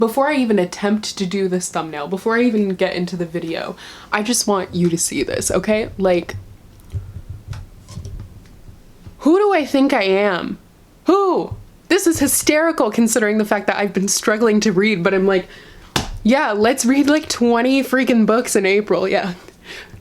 before I even attempt to do this thumbnail, before I even get into the video, I just want you to see this, okay? Like, who do I think I am? Who? This is hysterical considering the fact that I've been struggling to read, but I'm like, yeah, let's read like 20 freaking books in April, yeah.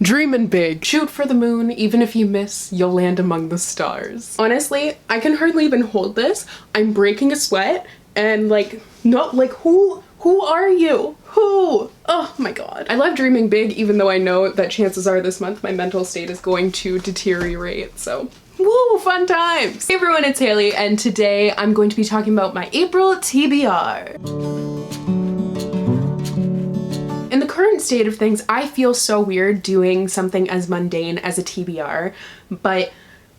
Dreamin' big. Shoot for the moon, even if you miss, you'll land among the stars. Honestly, I can hardly even hold this. I'm breaking a sweat and like, no, like who are you? Who? Oh my god. I love dreaming big, even though I know that chances are this month my mental state is going to deteriorate, so woo, fun times. Hey everyone, it's Hailey, and today I'm going to be talking about my April TBR. In the current state of things, I feel so weird doing something as mundane as a TBR, but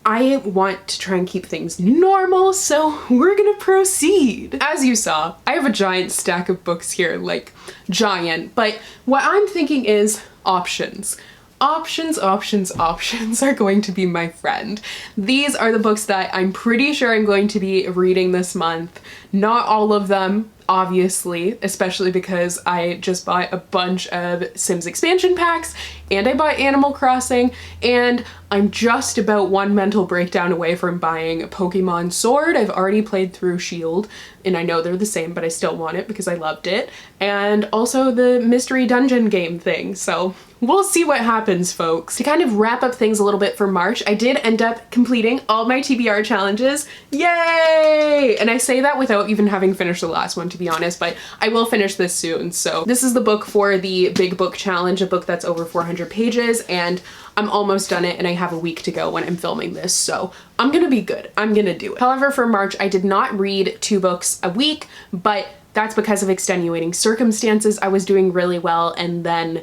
I want to try and keep things normal, so we're gonna proceed. As you saw, I have a giant stack of books here, like giant, but what I'm thinking is options. Options are going to be my friend. These are the books that I'm pretty sure I'm going to be reading this month. Not all of them, obviously, especially because I just bought a bunch of Sims expansion packs and I bought Animal Crossing, and I'm just about one mental breakdown away from buying Pokemon Sword. I've already played through Shield and I know they're the same, but I still want it because I loved it. And also the mystery dungeon game thing, so we'll see what happens, folks. To kind of wrap up things a little bit for March, I did end up completing all my TBR challenges. Yay! And I say that without even having finished the last one, to be honest, but I will finish this soon. So this is the book for the Big Book Challenge, a book that's over 400 pages, and I'm almost done it and I have a week to go when I'm filming this, so I'm gonna be good. I'm gonna do it. However, for March, I did not read 2 books a week, but that's because of extenuating circumstances. I was doing really well, and then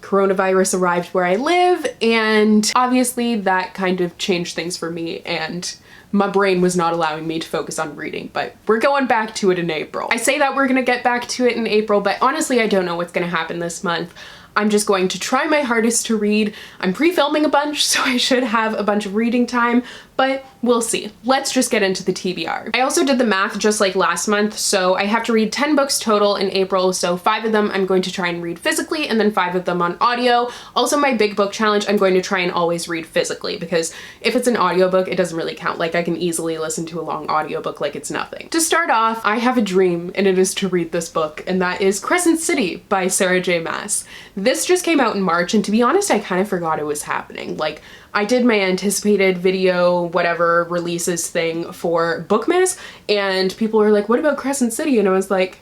coronavirus arrived where I live, and obviously that kind of changed things for me, and my brain was not allowing me to focus on reading, but we're going back to it in April. I say that we're gonna get back to it in April, but honestly, I don't know what's gonna happen this month. I'm just going to try my hardest to read. I'm pre-filming a bunch, so I should have a bunch of reading time, but we'll see. Let's just get into the TBR. I also did the math just like last month, so I have to read 10 books total in April, so 5 of them I'm going to try and read physically, and then 5 of them on audio. Also, my Big Book Challenge, I'm going to try and always read physically, because if it's an audiobook, it doesn't really count. Like, I can easily listen to a long audiobook like it's nothing. To start off, I have a dream, and it is to read this book, and that is Crescent City by Sarah J. Maas. This just came out in March, and to be honest, I kind of forgot it was happening. Like, I did my anticipated video, whatever, releases thing for Bookmas, and people were like, what about Crescent City? And I was like,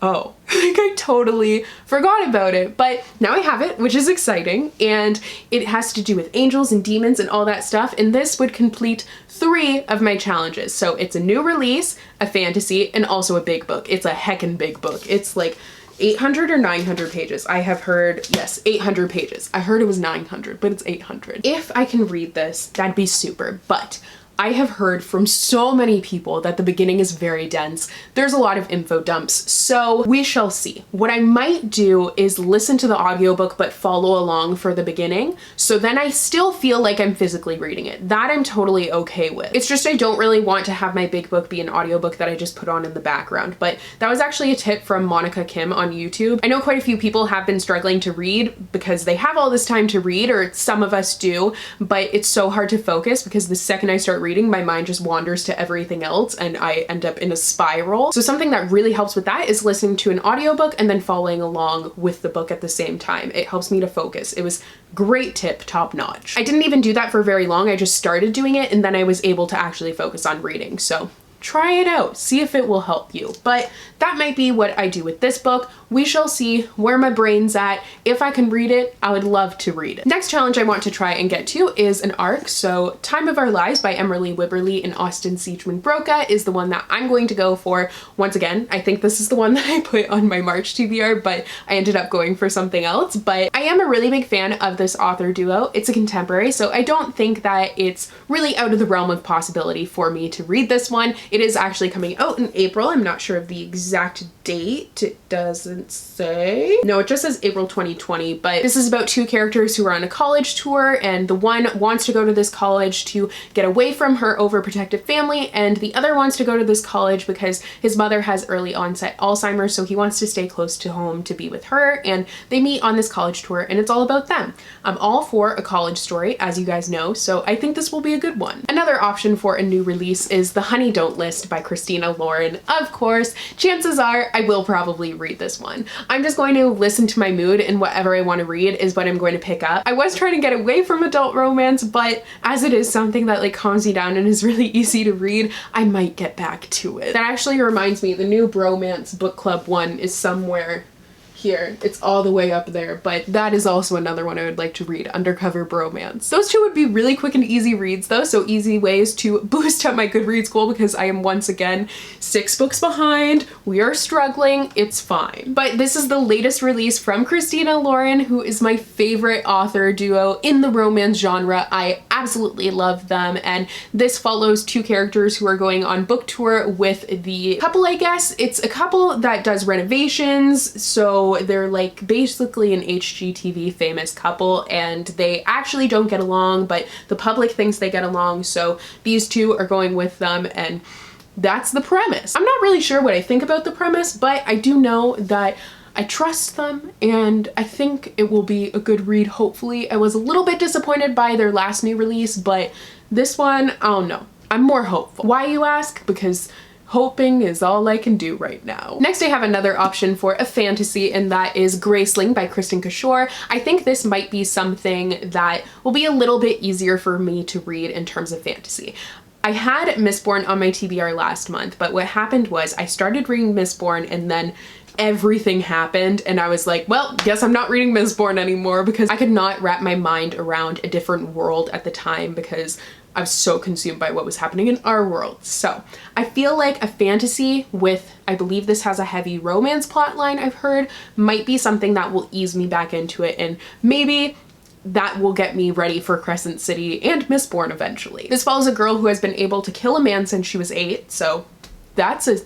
oh, like I totally forgot about it. But now I have it, which is exciting, and it has to do with angels and demons and all that stuff, and this would complete 3 of my challenges. So it's a new release, a fantasy, and also a big book. It's a heckin' big book. It's like 800 or 900 pages. I have heard, yes, 800 pages. I heard it was 900, but it's 800. If I can read this, that'd be super, but I have heard from so many people that the beginning is very dense. There's a lot of info dumps, so we shall see. What I might do is listen to the audiobook but follow along for the beginning, so then I still feel like I'm physically reading it. That I'm totally okay with. It's just I don't really want to have my big book be an audiobook that I just put on in the background, but that was actually a tip from Monica Kim on YouTube. I know quite a few people have been struggling to read because they have all this time to read, or some of us do, but it's so hard to focus because the second I start reading, my mind just wanders to everything else and I end up in a spiral. So something that really helps with that is listening to an audiobook and then following along with the book at the same time. It helps me to focus. It was great tip, top notch. I didn't even do that for very long. I just started doing it and then I was able to actually focus on reading. So try it out, see if it will help you. But that might be what I do with this book. We shall see where my brain's at. If I can read it, I would love to read it. Next challenge I want to try and get to is an arc. So Time of Our Lives by Emily Wibberley and Austin Siegemund-Broka is the one that I'm going to go for. Once again, I think this is the one that I put on my March TBR, but I ended up going for something else. But I am a really big fan of this author duo. It's a contemporary, so I don't think that it's really out of the realm of possibility for me to read this one. It is actually coming out in April. I'm not sure of the exact date. It doesn't say. No, it just says April 2020, but this is about two characters who are on a college tour, and the one wants to go to this college to get away from her overprotective family, and the other wants to go to this college because his mother has early onset Alzheimer's, so he wants to stay close to home to be with her, and they meet on this college tour, and it's all about them. I'm all for a college story, as you guys know, so I think this will be a good one. Another option for a new release is The Honey Don't List by Christina Lauren. Of course, chances are I will probably read this one. I'm just going to listen to my mood, and whatever I want to read is what I'm going to pick up. I was trying to get away from adult romance, but as it is something that like calms you down and is really easy to read, I might get back to it. That actually reminds me, the new Bromance Book Club one is somewhere here. It's all the way up there, but that is also another one I would like to read, Undercover Bromance. Those two would be really quick and easy reads though, so easy ways to boost up my Goodreads goal because I am once again 6 books behind. We are struggling. It's fine. But this is the latest release from Christina Lauren, who is my favorite author duo in the romance genre. I absolutely love them, and this follows two characters who are going on book tour with the couple, I guess. It's a couple that does renovations, so they're like basically an HGTV famous couple, and they actually don't get along, but the public thinks they get along, so these two are going with them, and that's the premise. I'm not really sure what I think about the premise, but I do know that I trust them, and I think it will be a good read, hopefully. I was a little bit disappointed by their last new release, but this one, I don't know. I'm more hopeful. Why, you ask? Because hoping is all I can do right now. Next, I have another option for a fantasy, and that is Graceling by Kristin Cashore. I think this might be something that will be a little bit easier for me to read in terms of fantasy. I had Mistborn on my TBR last month, but what happened was I started reading Mistborn and then everything happened, and I was like, well, guess I'm not reading Mistborn anymore, because I could not wrap my mind around a different world at the time because I was so consumed by what was happening in our world. So I feel like a fantasy with, I believe this has a heavy romance plotline, I've heard, might be something that will ease me back into it, and maybe that will get me ready for Crescent City and Mistborn eventually. This follows a girl who has been able to kill a man since she was 8, so that's a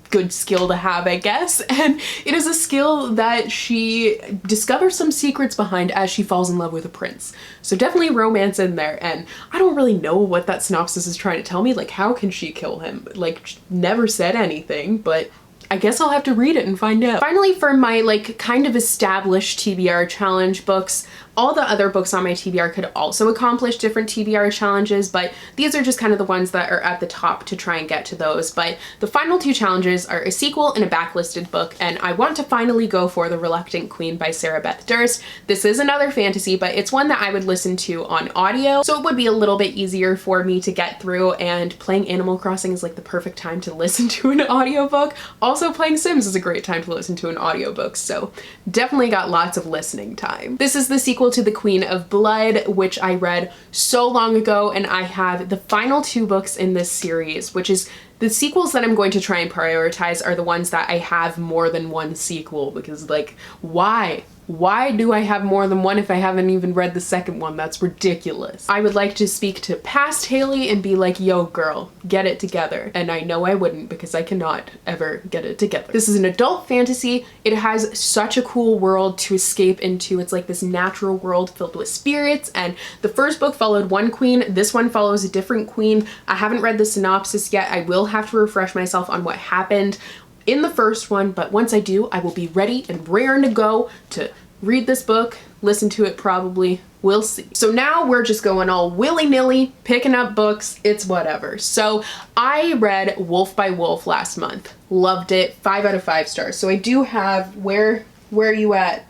good skill to have, I guess, and it is a skill that she discovers some secrets behind as she falls in love with a prince. So definitely romance in there, and I don't really know what that synopsis is trying to tell me. Like, how can she kill him? Like, never said anything, but I guess I'll have to read it and find out. Finally, for my like kind of established TBR challenge books, all the other books on my TBR could also accomplish different TBR challenges, but these are just kind of the ones that are at the top to try and get to those. But the final two challenges are a sequel and a backlisted book, and I want to finally go for TheReluctant Queen by Sarah Beth Durst. This is another fantasy, but it's one that I would listen to on audio, so it would be a little bit easier for me to get through, and playing Animal Crossing is like the perfect time to listen to an audiobook. Also, playing Sims is a great time to listen to an audiobook, so definitely got lots of listening time. This is the sequel to The Queen of Blood, which I read so long ago, and I have the final 2 books in this series, which is the sequels that I'm going to try and prioritize are the ones that I have more than one sequel, because like, why? Why do I have more than one if I haven't even read the second one? That's ridiculous. I would like to speak to past Hailey and be like, yo girl, get it together. And I know I wouldn't, because I cannot ever get it together. This is an adult fantasy. It has such a cool world to escape into. It's like this natural world filled with spirits, and the first book followed one queen. This one follows a different queen. I haven't read the synopsis yet. I will have to refresh myself on what happened in the first one, but once I do, I will be ready and raring to go to read this book, listen to it probably, we'll see. So now we're just going all willy-nilly, picking up books, it's whatever. So I read Wolf by Wolf last month, loved it, 5 out of 5 stars. So I do have, where are you at?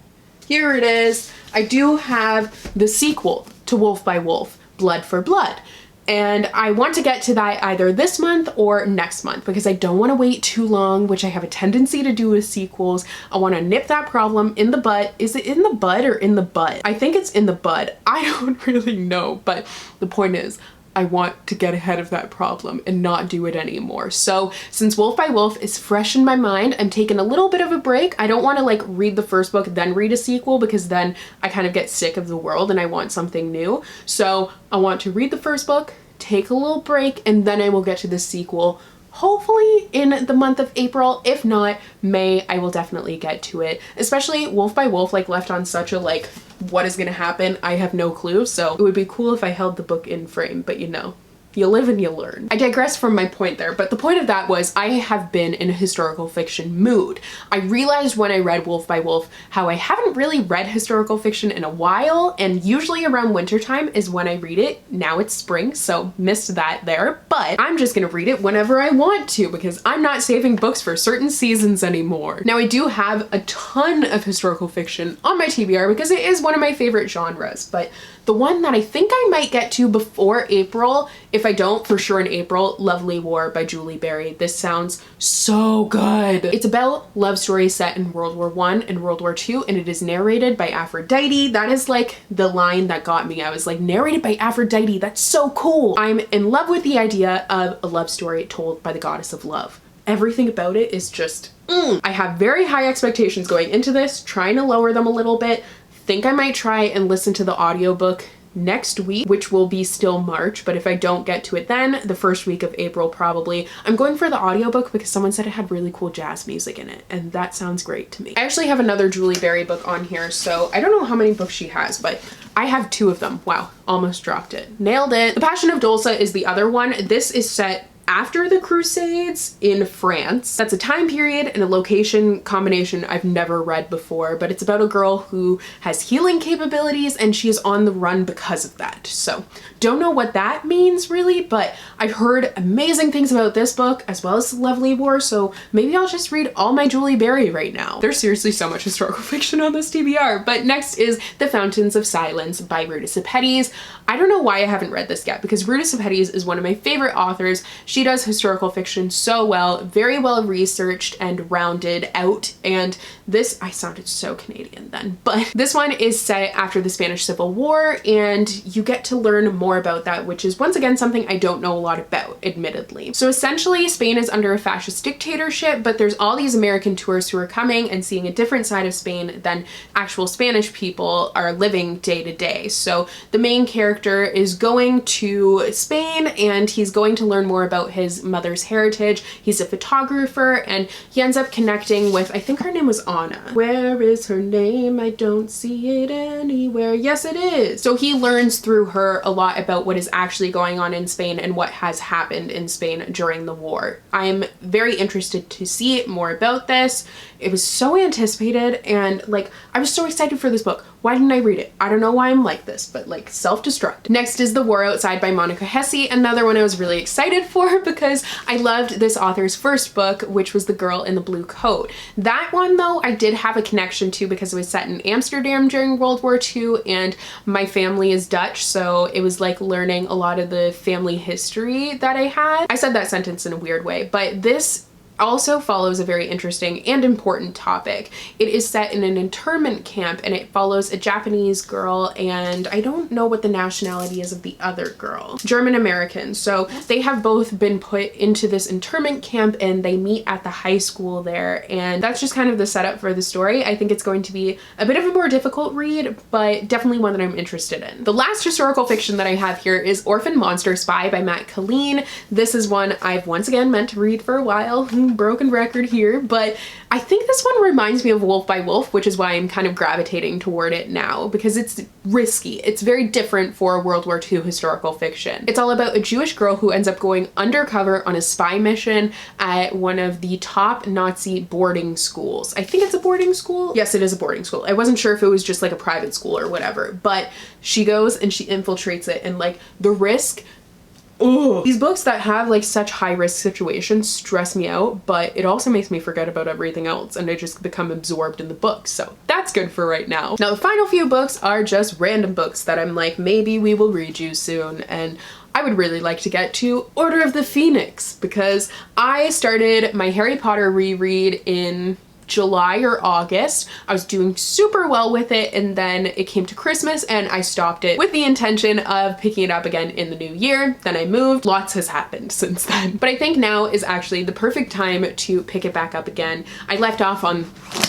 Here it is. I do have the sequel to Wolf by Wolf, Blood for Blood. And I want to get to that either this month or next month, because I don't want to wait too long, which I have a tendency to do with sequels. I want to nip that problem in the bud. Is it in the bud or in the butt? I think it's in the bud. I don't really know, but the point is, I want to get ahead of that problem and not do it anymore. So since Wolf by Wolf is fresh in my mind, I'm taking a little bit of a break. I don't want to like read the first book then read a sequel, because then I kind of get sick of the world and I want something new. So I want to read the first book, take a little break, and then I will get to the sequel, hopefully in the month of April. If not, May, I will definitely get to it. Especially Wolf by Wolf like left on such a like, what is gonna happen? I have no clue. So it would be cool if I held the book in frame, but you know, you live and you learn. I digress from my point there, but the point of that was I have been in a historical fiction mood. I realized when I read Wolf by Wolf how I haven't really read historical fiction in a while, and usually around wintertime is when I read it. Now it's spring, so missed that there, but I'm just gonna read it whenever I want to because I'm not saving books for certain seasons anymore. Now I do have a ton of historical fiction on my TBR because it is one of my favorite genres, but the one that I think I might get to before April, if I don't, for sure in April, Lovely War by Julie Berry. This sounds so good. It's about love stories set in World War I and World War II, and it is narrated by Aphrodite. That is like the line that got me. I was like, narrated by Aphrodite, that's so cool. I'm in love with the idea of a love story told by the goddess of love. Everything about it is just, I have very high expectations going into this, trying to lower them a little bit. Think I might try and listen to the audiobook next week, which will be still March, but if I don't get to it then, the first week of April probably. I'm going for the audiobook because someone said it had really cool jazz music in it, and that sounds great to me. I actually have another Julie Berry book on here, so I don't know how many books she has, but I have 2 of them. Wow, almost dropped it. Nailed it. The Passion of Dolssa is the other one. This is set after the Crusades in France. That's a time period and a location combination I've never read before, but it's about a girl who has healing capabilities and she is on the run because of that. So don't know what that means really, but I've heard amazing things about this book as well as Lovely War, so maybe I'll just read all my Julie Berry right now. There's seriously so much historical fiction on this TBR. But next is The Fountains of Silence by Ruta Sepetys. I don't know why I haven't read this yet because Ruta Sepetys is one of my favorite authors. She does historical fiction so well, very well researched and rounded out, and this, I sounded so Canadian then, but this one is set after the Spanish Civil War, and you get to learn more about that, which is once again something I don't know a lot about, admittedly. So essentially Spain is under a fascist dictatorship, but there's all these American tourists who are coming and seeing a different side of Spain than actual Spanish people are living day to day. So the main character is going to Spain and he's going to learn more about his mother's heritage. He's a photographer and he ends up connecting with, I think her name was Anna. Where is her name? I don't see it anywhere. Yes, it is. So he learns through her a lot about what is actually going on in Spain and what has happened in Spain during the war. I'm very interested to see more about this. It was so anticipated and like, I was so excited for this book. Why didn't I read it? I don't know why I'm like this, but like self-destruct. Next is The War Outside by Monica Hesse, another one I was really excited for because I loved this author's first book, which was The Girl in the Blue Coat. That one though, I did have a connection to because it was set in Amsterdam during World War II and my family is Dutch, so it was like learning a lot of the family history that I had. I said that sentence in a weird way, but this also follows a very interesting and important topic. It is set in an internment camp and it follows a Japanese girl and I don't know what the nationality is of the other girl. German American. So they have both been put into this internment camp and they meet at the high school there, and that's just kind of the setup for the story. I think it's going to be a bit of a more difficult read, but definitely one that I'm interested in. The last historical fiction that I have here is Orphan Monster Spy by Killeen. This is one I've once again meant to read for a while. Broken record here, but I think this one reminds me of Wolf by Wolf, which is why I'm kind of gravitating toward it now because it's risky. It's very different for World War II historical fiction. It's all about a Jewish girl who ends up going undercover on a spy mission at one of the top Nazi boarding schools. I think it's a boarding school. Yes, it is a boarding school. I wasn't sure if it was just like a private school or whatever, but she goes and she infiltrates it, and like the risk. Ugh. These books that have like such high risk situations stress me out, but it also makes me forget about everything else and I just become absorbed in the book. So that's good for right now. Now the final few books are just random books that I'm like, maybe we will read you soon, and I would really like to get to Order of the Phoenix because I started my Harry Potter reread in July or August. I was doing super well with it, and then it came to Christmas and I stopped it with the intention of picking it up again in the new year. Then I moved. Lots has happened since then, but I think now is actually the perfect time to pick it back up again. I left off on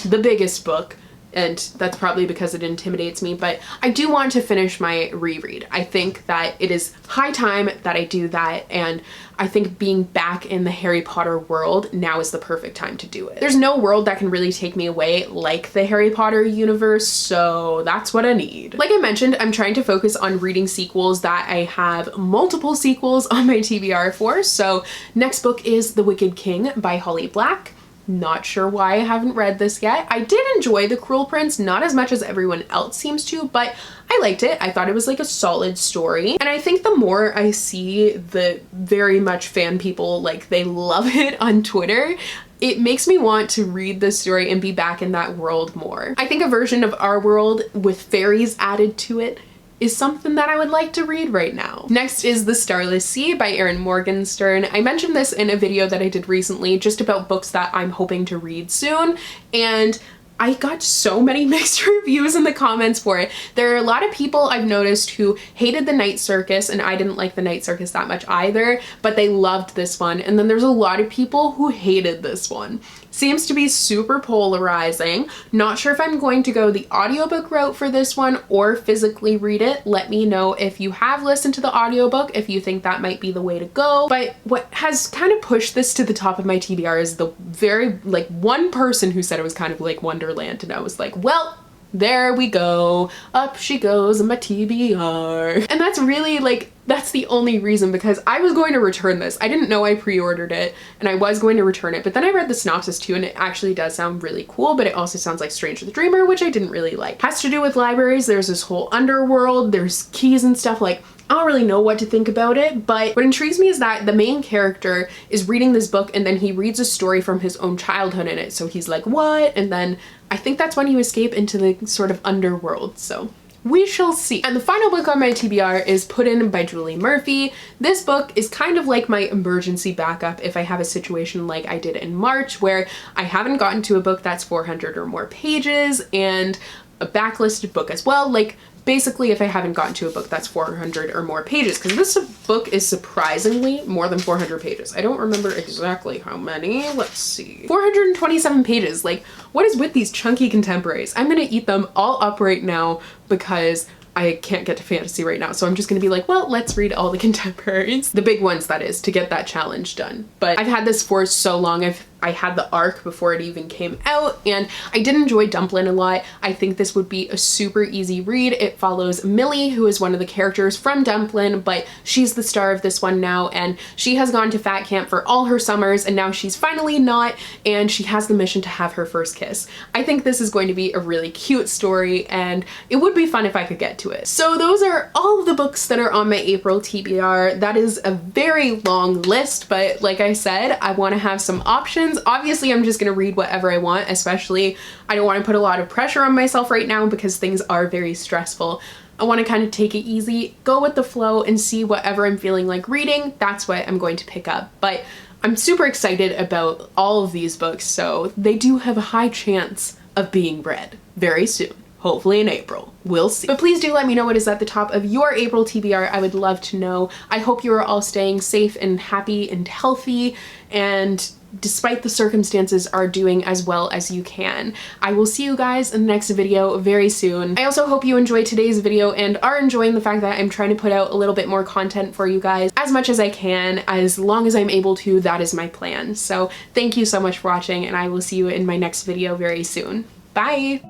the biggest book and that's probably because it intimidates me, but I do want to finish my reread. I think that it is high time that I do that, and I think being back in the Harry Potter world, now is the perfect time to do it. There's no world that can really take me away like the Harry Potter universe, so that's what I need. Like I mentioned, I'm trying to focus on reading sequels that I have multiple sequels on my TBR for. So next book is The Wicked King by h.leblanc. Not sure why I haven't read this yet. I did enjoy The Cruel Prince, not as much as everyone else seems to, but I liked it. I thought it was like a solid story. And I think the more I see the very much fan people, like they love it on Twitter, it makes me want to read this story and be back in that world more. I think a version of our world with fairies added to it is something that I would like to read right now. Next is The Starless Sea by Erin Morgenstern. I mentioned this in a video that I did recently just about books that I'm hoping to read soon, and I got so many mixed reviews in the comments for it. There are a lot of people I've noticed who hated The Night Circus, and I didn't like The Night Circus that much either, but they loved this one. And then there's a lot of people who hated this one. Seems to be super polarizing. Not sure if I'm going to go the audiobook route for this one or physically read it. Let me know if you have listened to the audiobook, if you think that might be the way to go. But what has kind of pushed this to the top of my TBR is the very, like, one person who said it was kind of like Wonderland, and I was like, well, there we go. Up she goes in my TBR. And that's really like, that's the only reason, because I was going to return this. I didn't know I pre-ordered it, and I was going to return it, but then I read the synopsis too, and it actually does sound really cool, but it also sounds like Stranger the Dreamer, which I didn't really like. Has to do with libraries. There's this whole underworld, there's keys and stuff. Like, I don't really know what to think about it, but what intrigues me is that the main character is reading this book and then he reads a story from his own childhood in it. So he's like, what? And then I think that's when you escape into the sort of underworld. So we shall see. And the final book on my TBR is Puddin by Julie Murphy. This book is kind of like my emergency backup if I have a situation like I did in March where I haven't gotten to a book that's 400 or more pages, and a backlisted book as well. Like, basically if I haven't gotten to a book that's 400 or more pages, because this book is surprisingly more than 400 pages. I don't remember exactly how many. Let's see. 427 pages. Like, what is with these chunky contemporaries? I'm gonna eat them all up right now because I can't get to fantasy right now. So I'm just gonna be like, well, let's read all the contemporaries. The big ones, that is, to get that challenge done. But I've had this for so long. I had the arc before it even came out, and I did enjoy Dumplin a lot. I think this would be a super easy read. It follows Millie, who is one of the characters from Dumplin, but she's the star of this one now, and she has gone to fat camp for all her summers, and now she's finally not, and she has the mission to have her first kiss. I think this is going to be a really cute story, and it would be fun if I could get to it. So those are all of the books that are on my April TBR. That is a very long list, but like I said, I want to have some options. Obviously, I'm just gonna read whatever I want, especially I don't want to put a lot of pressure on myself right now because things are very stressful. I want to kind of take it easy, go with the flow, and see whatever I'm feeling like reading. That's what I'm going to pick up. But I'm super excited about all of these books, so they do have a high chance of being read very soon. Hopefully in April. We'll see. But please do let me know what is at the top of your April TBR. I would love to know. I hope you are all staying safe and happy and healthy, and despite the circumstances are doing as well as you can. I will see you guys in the next video very soon. I also hope you enjoyed today's video and are enjoying the fact that I'm trying to put out a little bit more content for you guys as much as I can, as long as I'm able to. That is my plan. So thank you so much for watching, and I will see you in my next video very soon. Bye!